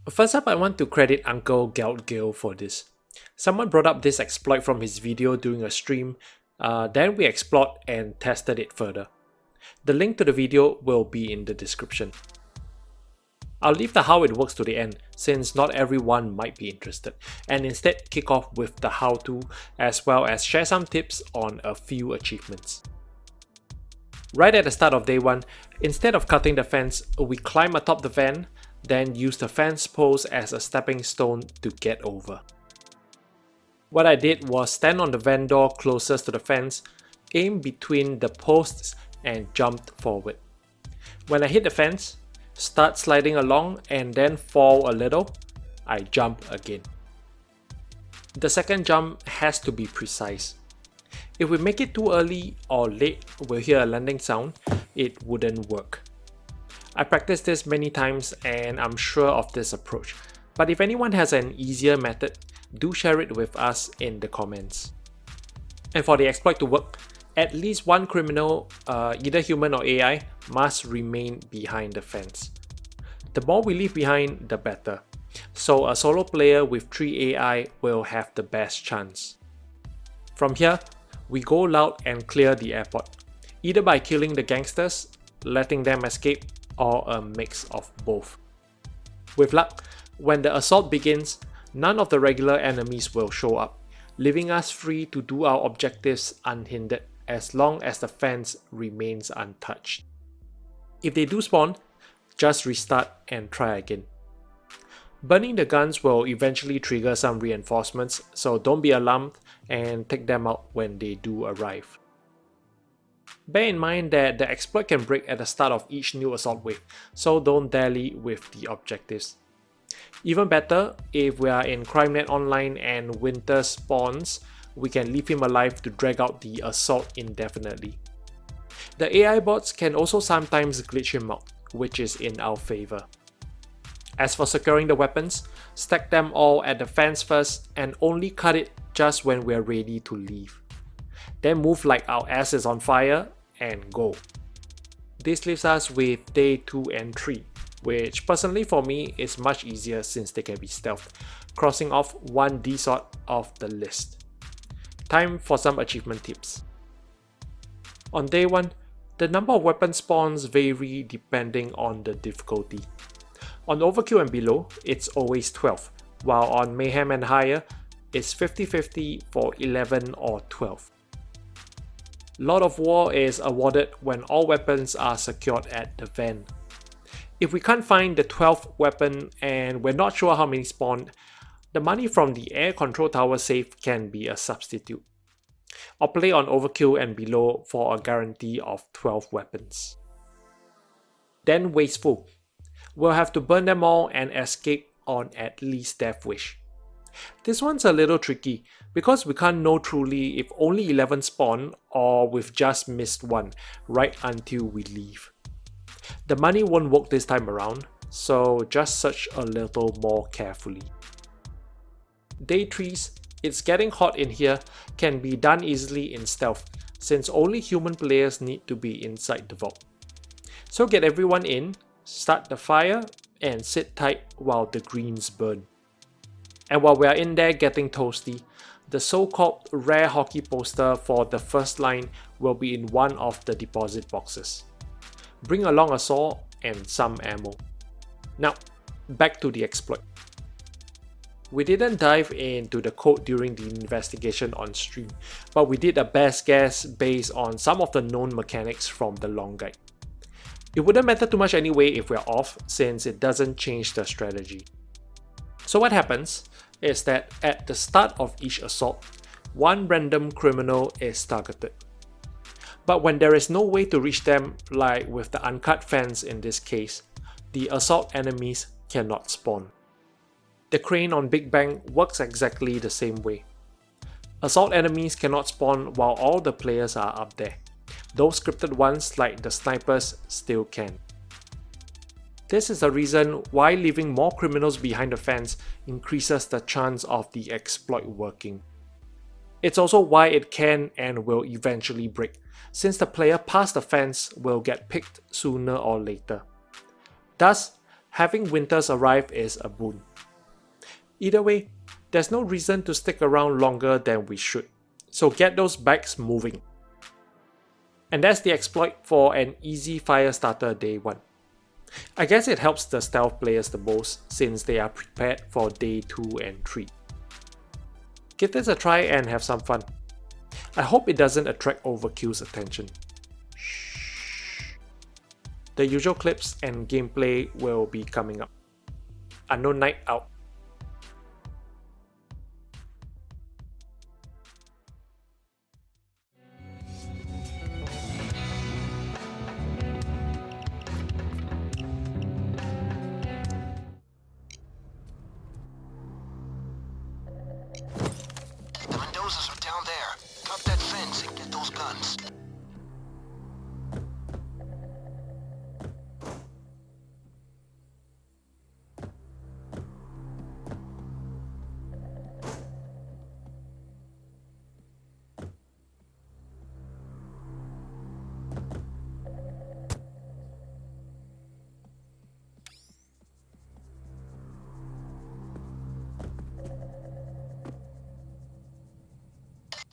First up, I want to credit Uncle Gale for this. Someone brought up this exploit from his video during a stream, then we explored and tested it further. The link to the video will be in the description. I'll leave the how it works to the end, since not everyone might be interested, and instead kick off with the how-to as well as share some tips on a few achievements. Right at the start of day 1, instead of cutting the fence, we climb atop the van, then use the fence post as a stepping stone to get over. What I did was stand on the van door closest to the fence, aim between the posts and jumped forward. When I hit the fence, start sliding along and then fall a little, I jump again. The second jump has to be precise. If we make it too early or late, we'll hear a landing sound, it wouldn't work. I practiced this many times and I'm sure of this approach, but if anyone has an easier method, do share it with us in the comments. And for the exploit to work, at least one criminal, either human or AI, must remain behind the fence. The more we leave behind, the better. So a solo player with 3 AI will have the best chance. From here, we go loud and clear the airport, either by killing the gangsters, letting them escape, or a mix of both. With luck, when the assault begins, none of the regular enemies will show up, leaving us free to do our objectives unhindered as long as the fence remains untouched. If they do spawn, just restart and try again. Burning the guns will eventually trigger some reinforcements, so don't be alarmed and take them out when they do arrive. Bear in mind that the exploit can break at the start of each new assault wave, so don't dally with the objectives. Even better, if we are in CrimeNet Online and Winter spawns, we can leave him alive to drag out the assault indefinitely. The AI bots can also sometimes glitch him out, which is in our favor. As for securing the weapons, stack them all at the fence first and only cut it just when we're ready to leave. Then move like our ass is on fire and go. This leaves us with day 2 and 3, which personally for me is much easier since they can be stealthed, crossing off one DSOD off the list. Time for some achievement tips. On day 1, the number of weapon spawns vary depending on the difficulty. On Overkill and below, it's always 12, while on Mayhem and higher, it's 50-50 for 11 or 12. Lord of War is awarded when all weapons are secured at the van. If we can't find the 12th weapon and we're not sure how many spawned, the money from the air control tower safe can be a substitute. Or play on Overkill and below for a guarantee of 12 weapons. Then Wasteful. We'll have to burn them all and escape on at least Death Wish. This one's a little tricky because we can't know truly if only 11 spawn or we've just missed one right until we leave. The money won't work this time around, so just search a little more carefully. Day 3's It's Getting Hot in Here can be done easily in stealth since only human players need to be inside the vault. So get everyone in, start the fire, and sit tight while the greens burn. And while we are in there getting toasty, the so-called rare hockey poster for the first line will be in one of the deposit boxes. Bring along a saw and some ammo. Now, back to the exploit. We didn't dive into the code during the investigation on stream, but we did a best guess based on some of the known mechanics from the long guide. It wouldn't matter too much anyway if we're off, since it doesn't change the strategy. So what happens is that at the start of each assault, one random criminal is targeted. But when there is no way to reach them, like with the uncut fence in this case, the assault enemies cannot spawn. The crane on Big Bang works exactly the same way. Assault enemies cannot spawn while all the players are up there. Those scripted ones like the snipers still can. This is the reason why leaving more criminals behind the fence increases the chance of the exploit working. It's also why it can and will eventually break, since the player past the fence will get picked sooner or later. Thus, Having winters arrive is a boon. Either way, there's no reason to stick around longer than we should, so get those bikes moving. And that's the exploit for an easy Firestarter day 1. I guess it helps the stealth players the most since they are prepared for day 2 and 3. Give this a try and have some fun. I hope it doesn't attract Overkill's attention. Shh. The usual clips and gameplay will be coming up. Unknown Night out. The Mendozas are down there. Cut that fence and get those guns.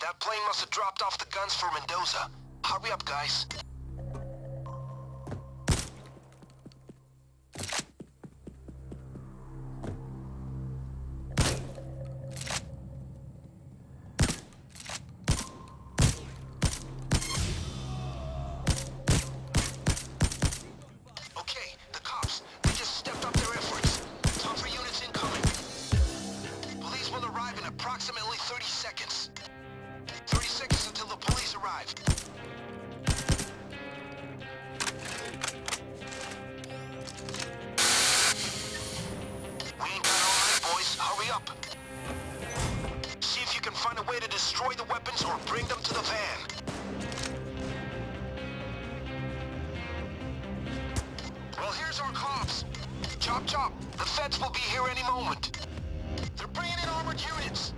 That plane must have dropped off the guns for Mendoza. Hurry up, guys. Okay, the cops. They just stepped up their efforts. Tougher units incoming. Police will arrive in approximately 30 seconds. 30 seconds until the police arrive. We ain't got all night, boys. Hurry up. See if you can find a way to destroy the weapons or bring them to the van. Well, here's our cops. Chop chop. The feds will be here any moment. They're bringing in armored units.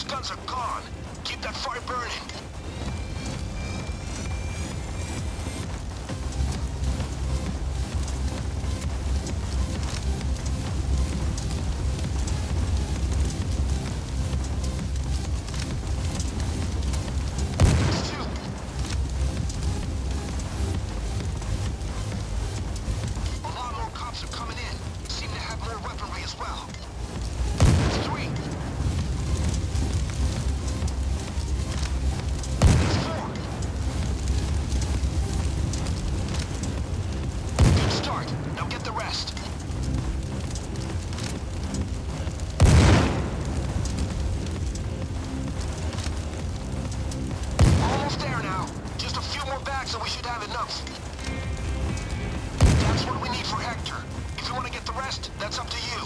guns are gone. Keep that fire burning. So we should have enough. That's what we need for Hector. If you want to get the rest, that's up to you.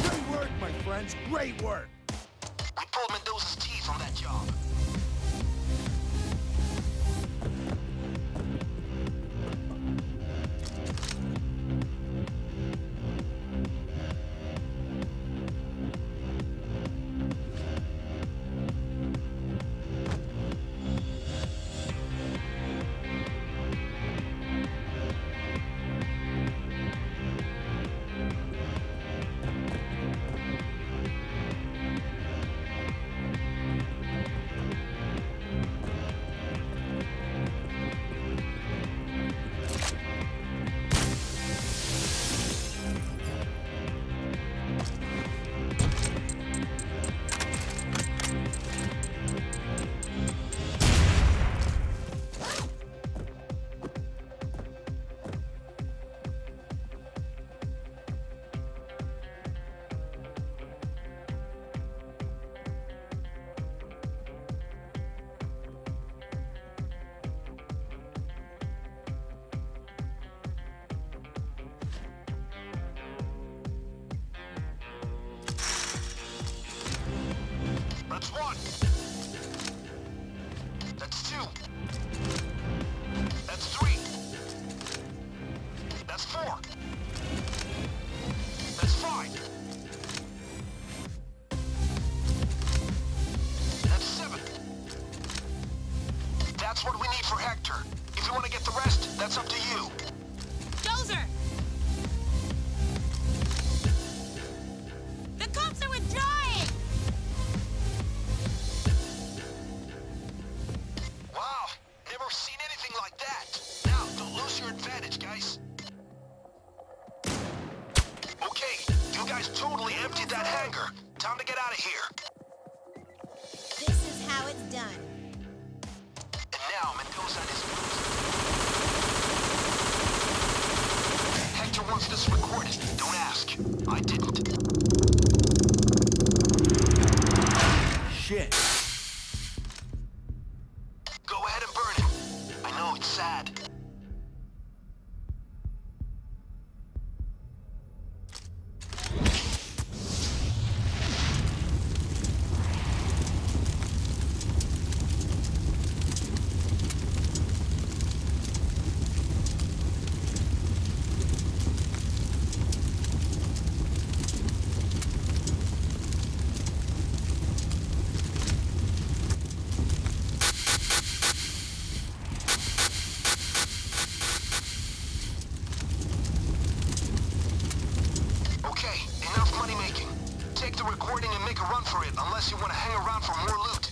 Great work, my friends. Great work. We pulled Mendoza's teeth on that job. That's one. That's two. That's three. That's four. That's five. That's seven. That's what we need for Hector. If you want to get the rest, that's up to you. Dozer! The cops are withdrawing! Wow, never seen anything like that. Now, don't lose your advantage, guys. Okay, you guys totally emptied that hangar. Time to get out of here. This is how it's done. And now, Mendoza and his moves. Hector wants this recorded. Don't ask. I didn't. Shit. Go ahead and burn it. I know it's sad. Okay, enough money making. Take the recording and make a run for it, unless you want to hang around for more loot.